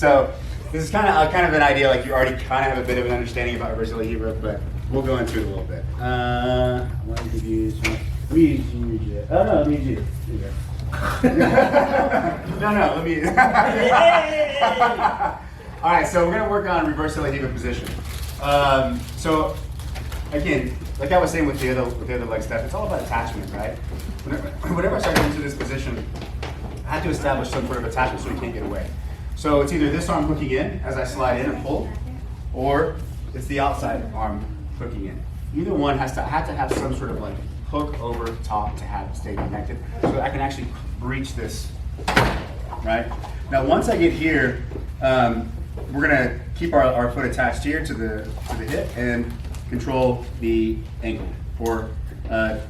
So this is kind of an idea, like you already kind of have a bit of an understanding about reverse Hebrew, but we'll go into it a little bit. I want to give you some. Let me use you. Oh no, let me use you. Here you go. No, let me. All right, so we're going to work on reverse Hebrew position. So again, like I was saying with the other leg stuff, it's all about attachment, right? Whenever I start getting into this position, I have to establish some sort of attachment so we can't get away. So it's either this arm hooking in as I slide in and pull, or it's the outside arm hooking in. Either one has to have some sort of like hook over top to have it stay connected, so that I can actually breach this, right? Now once I get here, we're gonna keep our foot attached here to the hip and control the ankle. Or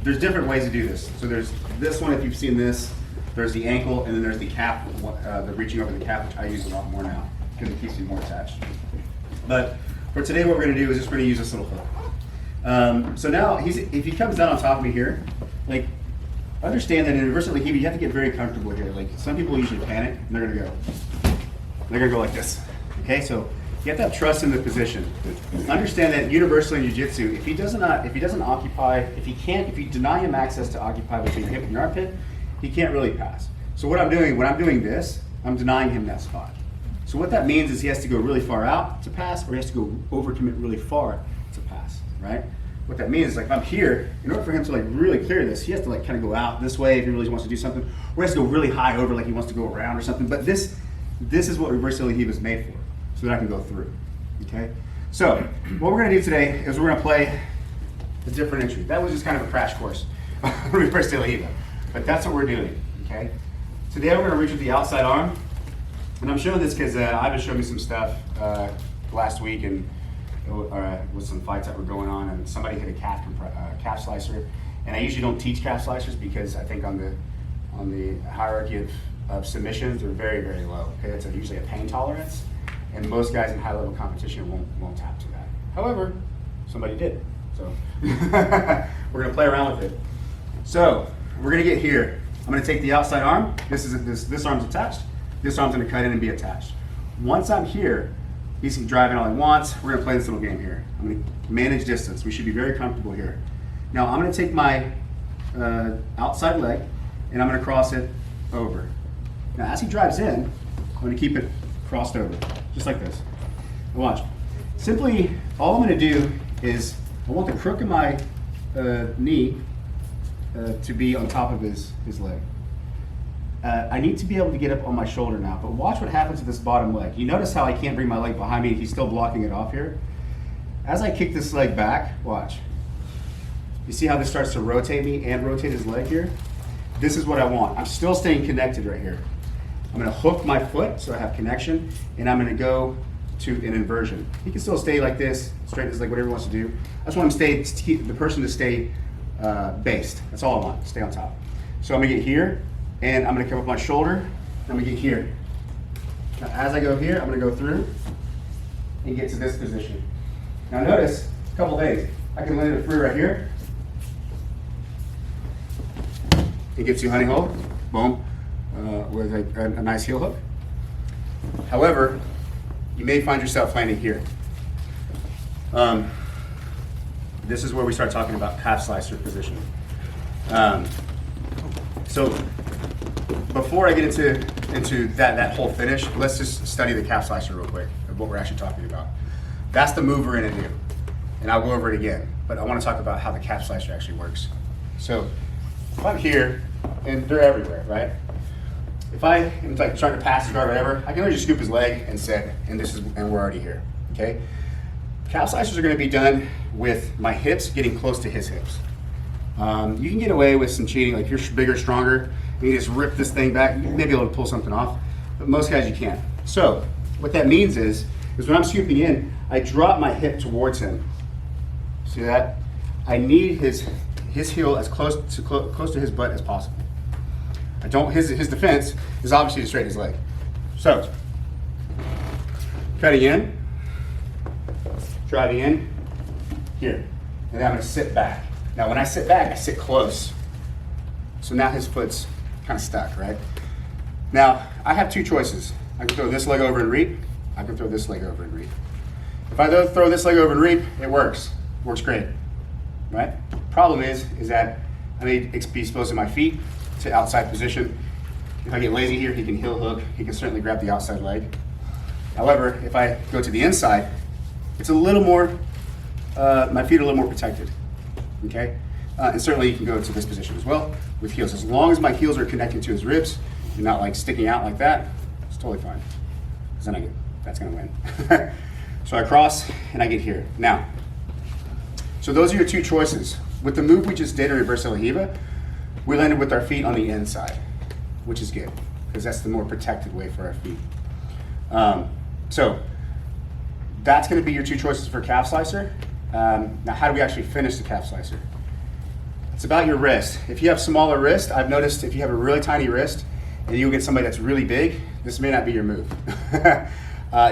there's different ways to do this. So there's this one, if you've seen this, there's the ankle, and then there's the calf, the reaching over the calf, which I use a lot more now because it keeps me more attached. But for today, what we're gonna do is just we're gonna use this little hook. So now, if he comes down on top of me here, like, understand that in reverse Hebrew, you have to get very comfortable here. Like, some people usually panic, and they're gonna go like this. Okay, so you have to have trust in the position. Understand that universally in jiu-jitsu, if he deny him access to occupy between your hip and your armpit, he can't really pass. So what I'm doing, when I'm doing this, I'm denying him that spot. So what that means is he has to go really far out to pass, or he has to go overcommit really far to pass, right? What that means is, like, if I'm here, in order for him to like really clear this, he has to like kind of go out this way if he really wants to do something, or he has to go really high over like he wants to go around or something. But this is what reverse Hebrew is made for, so that I can go through, okay? So what we're gonna do today is we're gonna play a different entry. That was just kind of a crash course on reverse Hebrew, but that's what we're doing, okay? Today we're gonna reach with the outside arm, and I'm showing this because Ivan showed me some stuff last week, and with some fights that were going on, and somebody hit a calf slicer, and I usually don't teach calf slicers because I think on the hierarchy of submissions, they're very, very low. Okay, that's usually a pain tolerance, and most guys in high-level competition won't tap to that. However, somebody did, so we're gonna play around with it. So we're gonna get here. I'm gonna take the outside arm. This arm's attached. This arm's gonna cut in and be attached. Once I'm here, he can drive in all he wants. We're gonna play this little game here. I'm gonna manage distance. We should be very comfortable here. Now I'm gonna take my outside leg and I'm gonna cross it over. Now as he drives in, I'm gonna keep it crossed over, just like this. Now watch. Simply, all I'm gonna do is, I want the crook of my knee to be on top of his leg. I need to be able to get up on my shoulder now, but watch what happens to this bottom leg. You notice how I can't bring my leg behind me, he's still blocking it off here? As I kick this leg back, watch. You see how this starts to rotate me and rotate his leg here? This is what I want. I'm still staying connected right here. I'm gonna hook my foot so I have connection, and I'm gonna go to an inversion. He can still stay like this, straighten his leg, whatever he wants to do. I just want him to keep the person to stay based. That's all I want, stay on top. So I'm gonna get here, and I'm gonna come up my shoulder, and I'm gonna get here. Now as I go here, I'm gonna go through and get to this position. Now notice, a couple things. I can land it free right here. It gets you honey hole, boom, with a nice heel hook. However, you may find yourself landing here. This is where we start talking about calf slicer position. So before I get into that whole finish, let's just study the calf slicer real quick of what we're actually talking about. That's the move we're gonna do, and I'll go over it again, but I wanna talk about how the calf slicer actually works. So if I'm here, and they're everywhere, right? If I am like trying to pass his guard or whatever, I can only just scoop his leg and set, and we're already here, okay? Calf slicers are gonna be done with my hips getting close to his hips. You can get away with some cheating, like you're bigger, stronger, and you just rip this thing back, you may be able to pull something off, but most guys you can't. So what that means is when I'm scooping in, I drop my hip towards him. See that? I need his heel as close to his butt as possible. I don't. His defense is obviously to straighten his leg. So cutting in, driving in, here, and then I'm going to sit back. Now when I sit back, I sit close. So now his foot's kind of stuck, right? Now I have two choices. I can throw this leg over and reap. I can throw this leg over and reap. If I throw this leg over and reap, it works. Works great, right? Problem is that I may be exposing my feet to outside position. If I get lazy here, he can heel hook. He can certainly grab the outside leg. However, if I go to the inside, it's a little more, my feet are a little more protected, okay? And certainly you can go to this position as well with heels. As long as my heels are connected to his ribs and not like sticking out like that, it's totally fine. Because then that's gonna win. So I cross and I get here. Now, so those are your two choices. With the move we just did in reverse Hiva, we landed with our feet on the inside, which is good, because that's the more protected way for our feet. So that's gonna be your two choices for calf slicer. Now how do we actually finish the calf slicer? It's about your wrist. If you have smaller wrist, I've noticed if you have a really tiny wrist and you get somebody that's really big, this may not be your move.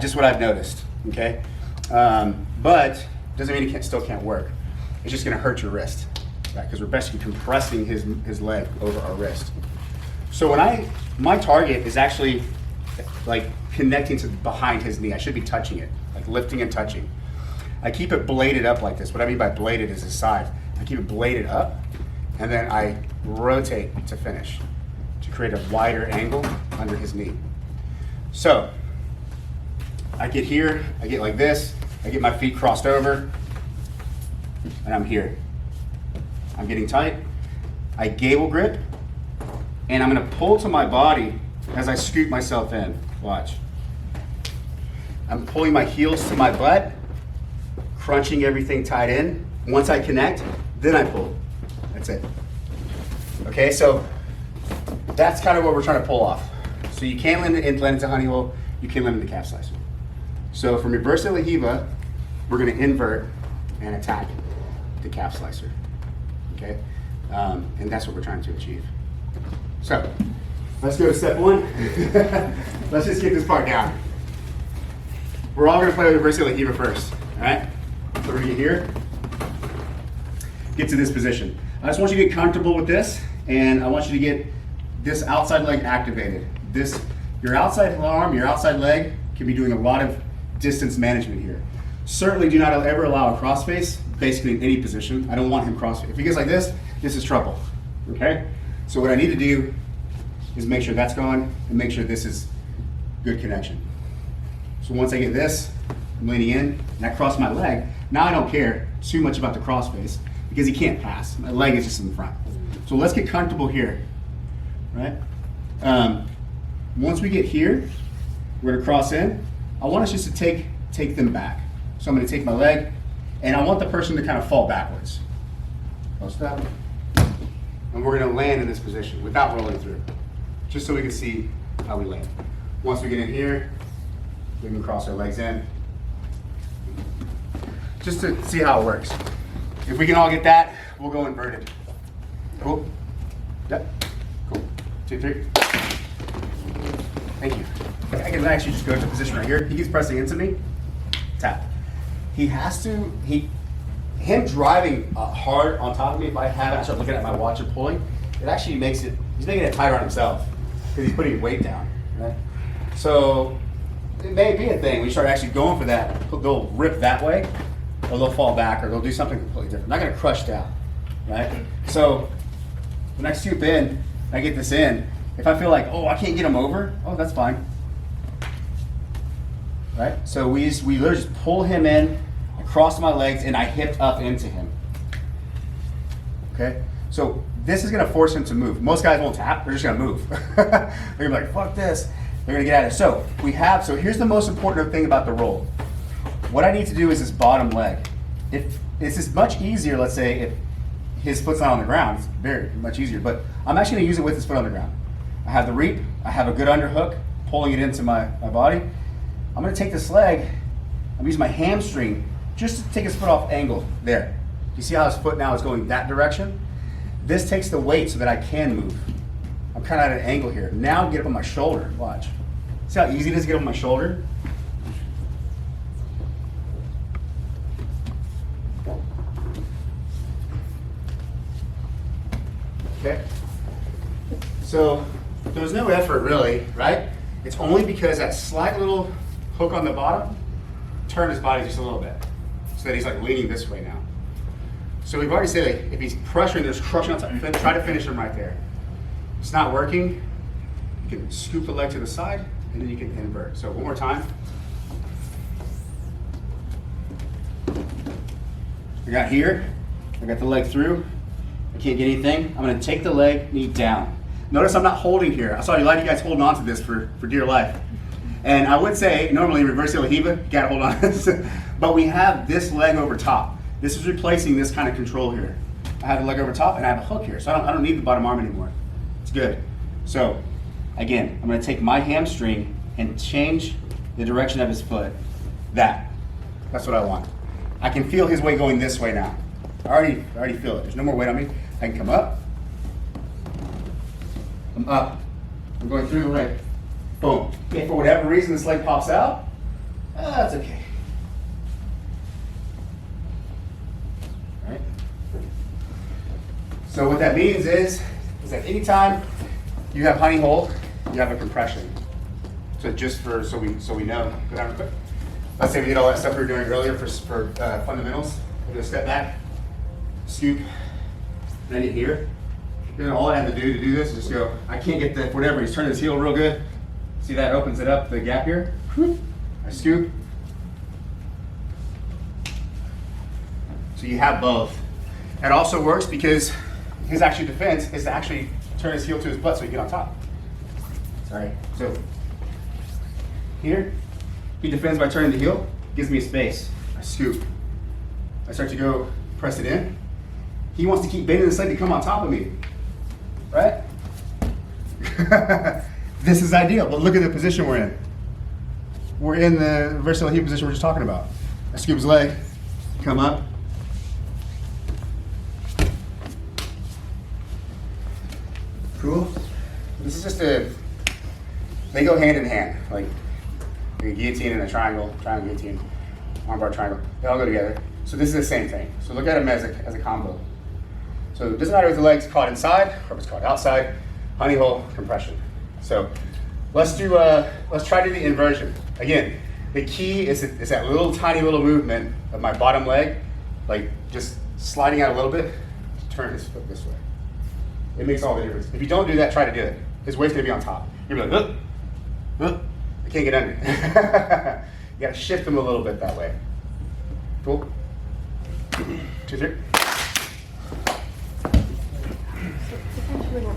Just what I've noticed, okay? But doesn't mean it still can't work. It's just gonna hurt your wrist, right? Because we're basically compressing his leg over our wrist. So when my target is actually like connecting to behind his knee, I should be touching it, like lifting and touching. I keep it bladed up like this. What I mean by bladed is the side. I keep it bladed up, and then I rotate to finish, to create a wider angle under his knee. So I get here, I get like this, I get my feet crossed over, and I'm here. I'm getting tight. I gable grip, and I'm gonna pull to my body as I scoop myself in. Watch. I'm pulling my heels to my butt, crunching everything tight in. Once I connect, then I pull. That's it. Okay, so that's kind of what we're trying to pull off. So you can land into honey hole, you can land into calf slicer. So from reverse Hiva, we're gonna invert and attack the calf slicer, okay? And that's what we're trying to achieve. So let's go to step one. Let's just get this part down. We're all gonna play with reverse Hiva first, all right? So we're gonna get here, get to this position. I just want you to get comfortable with this, and I want you to get this outside leg activated. Your outside arm, your outside leg can be doing a lot of distance management here. Certainly do not ever allow a crossface, basically in any position. I don't want him crossface. If he gets like this is trouble, okay? So what I need to do is make sure that's going and make sure this is good connection. So once I get this, I'm leaning in and I cross my leg. Now I don't care too much about the crossface because he can't pass. My leg is just in the front. So let's get comfortable here, right? Once we get here, we're gonna cross in. I want us just to take them back. So I'm gonna take my leg and I want the person to kind of fall backwards. Close that. And we're gonna land in this position without rolling through, just so we can see how we land. Once we get in here, we can cross our legs in, just to see how it works. If we can all get that, we'll go inverted. Cool? Yep. Cool. 2, 3. Thank you. I can actually just go to the position right here. He keeps pressing into me. Tap. He has to, him driving hard on top of me, if I have it, I start looking at my watch and pulling, it actually makes it, he's making it tighter on himself because he's putting weight down, right? So it may be a thing when you start actually going for that, they'll rip that way, or they'll fall back, or they'll do something completely different. Not gonna crush down, right? So when I scoop in, I get this in, if I feel like, oh, I can't get him over, oh, that's fine. Right? So we literally just pull him in, I cross my legs, and I hip up into him. Okay? So this is gonna force him to move. Most guys won't tap, they're just gonna move. They're gonna be like, fuck this. They're gonna get out of it. So here's the most important thing about the roll. What I need to do is this bottom leg. This is much easier, let's say, if his foot's not on the ground. It's very much easier, but I'm actually gonna use it with his foot on the ground. I have the reap, I have a good underhook, pulling it into my body. I'm gonna take this leg, I'm using my hamstring just to take his foot off angle there. You see how his foot now is going that direction? This takes the weight so that I can move. I'm kind of at an angle here. Now get up on my shoulder, watch. See how easy it is to get up on my shoulder? Okay. So there's no effort really, right? It's only because that slight little hook on the bottom turned his body just a little bit, so that he's like leaning this way now. So we've already said, like, if he's pressuring, there's crushing on top, try to finish him right there. If it's not working, you can scoop the leg to the side, and then you can invert. So one more time. I got here, I got the leg through, I can't get anything. I'm gonna take the leg, knee down. Notice I'm not holding here. I saw a lot of you guys holding on to this for dear life. And I would say, normally reverse de la Riva, you gotta hold on to this. But we have this leg over top. This is replacing this kind of control here. I have the leg over top and I have a hook here. So I don't need the bottom arm anymore. It's good. So again, I'm gonna take my hamstring and change the direction of his foot. That's what I want. I can feel his weight going this way now. I already feel it. There's no more weight on me. I can come up. I'm up. I'm going through the leg. Boom. If for whatever reason this leg pops out, that's okay. All right. So what that means is that anytime you have honey hole, you have a compression. So just for so we know. Go down real quick. Let's say we did all that stuff we were doing earlier for fundamentals. We're gonna step back, scoop, and then get here. Then all I have to do this is just go. I can't get the whatever. He's turning his heel real good. See that opens it up, the gap here. I scoop. So you have both. That also works because his actual defense is to actually turn his heel to his butt so he can get on top. Sorry. So here, he defends by turning the heel, gives me a space. I scoop. I start to go press it in. He wants to keep bending his leg to come on top of me. Right? This is ideal, but look at the position we're in. We're in the reverse de la Riva position we we're just talking about. I scoop his leg, come up. Cool. This is just they go hand in hand, like a guillotine and a triangle guillotine, armbar triangle. They all go together. So this is the same thing. So look at them as a combo. So it doesn't matter if the leg's caught inside or if it's caught outside. Honey hole compression. So let's try to do the inversion. Again, the key is that little tiny little movement of my bottom leg, like just sliding out a little bit to turn his foot this way. It makes all the difference. If you don't do that, try to do it. His weight's gonna be on top. You're gonna be like, I can't get under. You gotta shift him a little bit that way. Cool. 2, 3.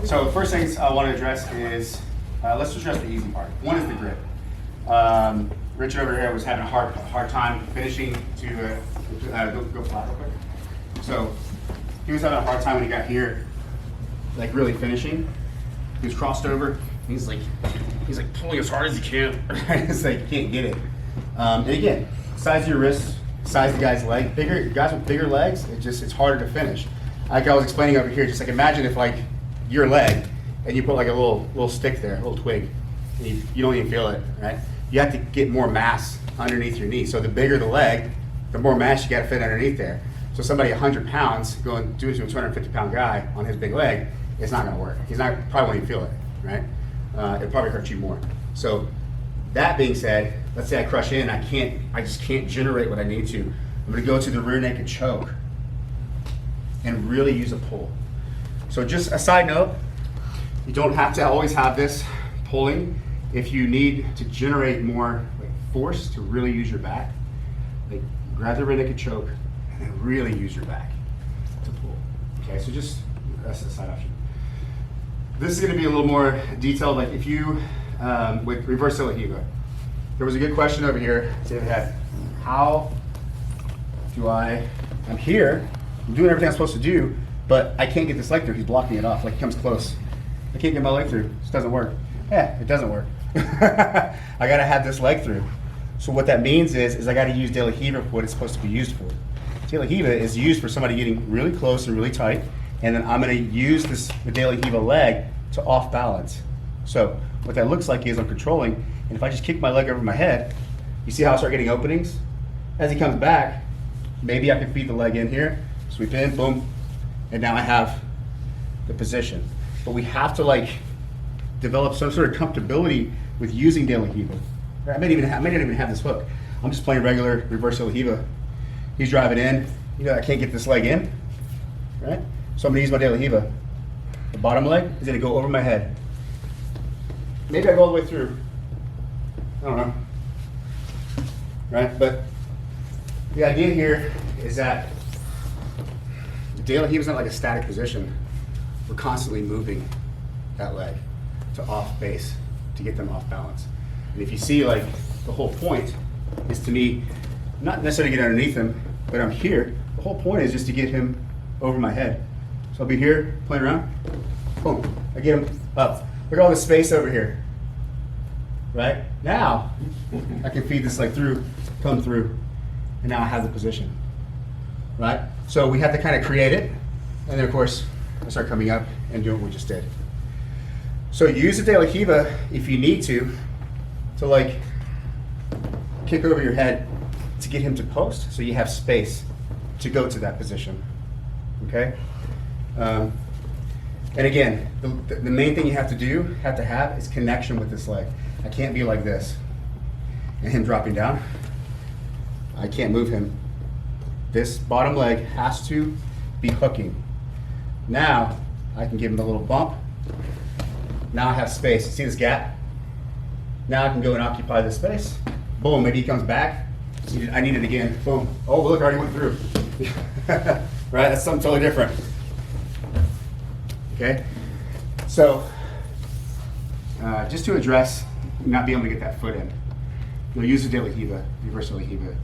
So the first things I want to address is, let's address the easy part. One is the grip. Richard over here was having a hard time finishing to go flat real quick. So he was having a hard time when he got here, like really finishing. He was crossed over. He's like pulling as hard as he can. It's like you can't get it. And again, size of your wrist, size of the guy's leg. Guys with bigger legs, it's harder to finish. Like I was explaining over here, just like imagine if like your leg and you put like a little stick there, a little twig, and you don't even feel it, right? You have to get more mass underneath your knee. So the bigger the leg, the more mass you got to fit underneath there. So somebody 100 pounds doing to a 250 pound guy on his big leg, it's not going to work. Probably won't even feel it, right? It probably hurt you more. So that being said, let's say I crush in, I just can't generate what I need to. I'm going to go to the rear naked choke and really use a pull. So just a side note, you don't have to always have this pulling. If you need to generate more force to really use your back, like grab the rear naked choke and then really use your back to pull. Okay, so just that's the side option. This is going to be a little more detailed, like if you, with reverse de la Riva. There was a good question over here. David had, how do I'm here, I'm doing everything I'm supposed to do, but I can't get this leg through. He's blocking it off, like he comes close. I can't get my leg through. This doesn't work. Yeah, it doesn't work. I gotta have this leg through. So what that means is I gotta use de la Riva for what it's supposed to be used for. De la Riva is used for somebody getting really close and really tight, and then I'm gonna use the de la Riva leg to off balance. So what that looks like is I'm controlling, and if I just kick my leg over my head, you see how I start getting openings? As he comes back, maybe I can feed the leg in here, sweep in, boom, and now I have the position. But we have to like develop some sort of comfortability with using De La Riva. I may not even have this hook. I'm just playing regular reverse De La Riva. He's driving in. You know, I can't get this leg in, right? So I'm gonna use my De La Riva. The bottom leg is gonna go over my head. Maybe I go all the way through. I don't know, right? But the idea here is that the De La Riva is not like a static position. We're constantly moving that leg to off base to get them off balance. And if you see, like, the whole point is to me, not necessarily get underneath him, but I'm here. The whole point is just to get him over my head. So I'll be here playing around. Boom, I get him up. Look at all this space over here. Right? Now, I can feed this leg through, come through, and now I have the position. Right? So we have to kind of create it, and then of course, I start coming up and doing what we just did. So use the De La Riva if you need to like kick over your head to get him to post, so you have space to go to that position. Okay? And again, the main thing you have to have is connection with this leg. I can't be like this and him dropping down. I can't move him. This bottom leg has to be hooking. Now I can give him a little bump. Now I have space. See this gap? Now I can go and occupy this space. Boom, maybe he comes back. I need it again. Boom. Oh, look, I already went through. Right? That's something totally different. Okay? So, just to address not being able to get that foot in, you'll use the De La Riva, reverse De La Riva,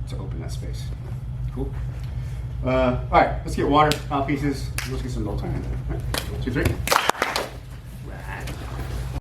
to open that space. Cool? All right, let's get water, pieces. Let's get some roll time in there. 1, 2, 3.